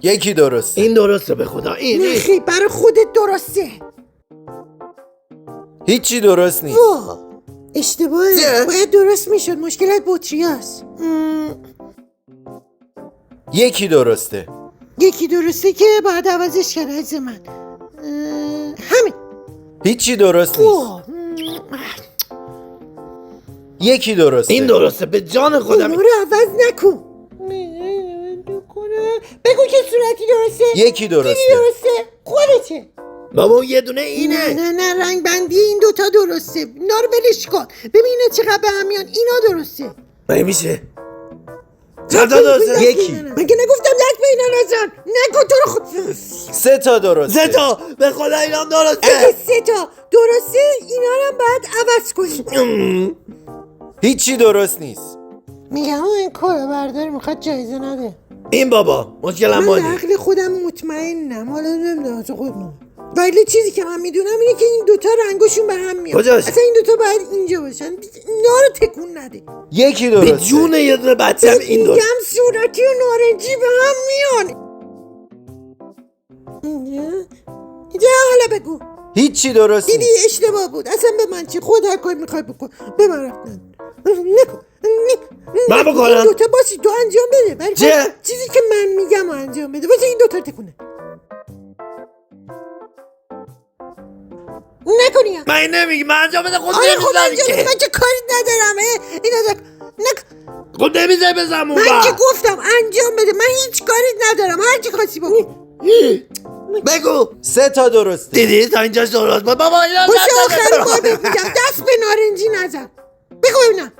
یکی درسته. این درسته به خدا. این خیلی برای خودت درسته. هیچی درست نیست. وا اشتباهه. باید درست میشد. مشکلت بطریاست. یکی درسته. یکی درسته که باید عوضش کرد عزیز من. همین. هیچی درست نیست. وا یکی درسته. این درسته به جان خودم. اونو رو عوض نکن. بگو که صورتی درسته. یکی درسته. دیدی درسته. خودته. بابا اون یه دونه اینه. نه رنگ بندی این دوتا درسته. اینا رو بلش کن. ببینه چقدر به هم میان. اینا درسته. مگه میشه؟ چند تا درسته؟ یکی. مگه نگفتم دست به اینا نزن. نگو تو رو خود. 3 تا درسته. 3 تا به خدا اینا اگه درسته. 3 تا درسته اینا رو هم باید عوض کنیم. هیچی درست نیست. میگم این کارو بردار میخواد جایزه نده. این بابا مشکلم من مالی. به عقل خودم مطمئنم. حالا نمیدونم تو خودم. ولی چیزی که من میدونم اینه که این دوتا رنگشون به هم میاد. کجاست؟ اصلا این دوتا باید اینجا باشن. اینا رو تکون نده. یکی به درسته. جون یه دونه بچه هم این درسته. میگم صورتی و نارنجی به هم میان. اینجا حالا بگو. هیچی درست دیدی نیست. اشتباه بود. اصلا به من چی؟ خود هر کاری میخوای بکن. به من رفتن. نکن. من بکنم؟ این دوتا باشی تو انجام بده. ولی چه؟ چیزی که من میگم رو انجام بده. واسه این دوتا تکونه. نکنی یا. من نمیگی من انجام بده خود آره خب انجام بده. نمیزنی من که. که کاری ندارم. اینا خود نمیزنی بزن اون من که بر. گفتم انجام بده. من هیچ کاری ندارم. هر چی خواستی بکن. بگو 3 تا درسته. دیدی تا اینجاش درست بود. بابا اینا باشه دست آخری نزن. بار بهت میگم دست به نارنجی نزن. بگو ببینم.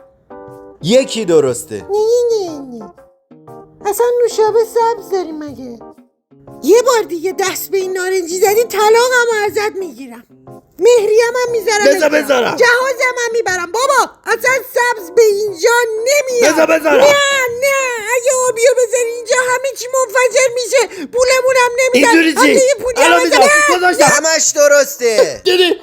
یکی درسته. نه اصلا نوشابه سبز داریم مگه؟ یه بار دیگه دست به این نارنجی زدی طلاقم ازت میگیرم. مهریم هم میذارم. بذارم. جهازم هم میبرم. بابا اصلا سبز به اینجا نمیاد. بذارم. نه اگه آبیو بذاری اینجا همه چی منفجر میشه. پولمون هم نمیدن. اینجوری چی؟ حتی یه پولی هم الان بزن. میذارم. گذاشتم. همش درسته. دیدی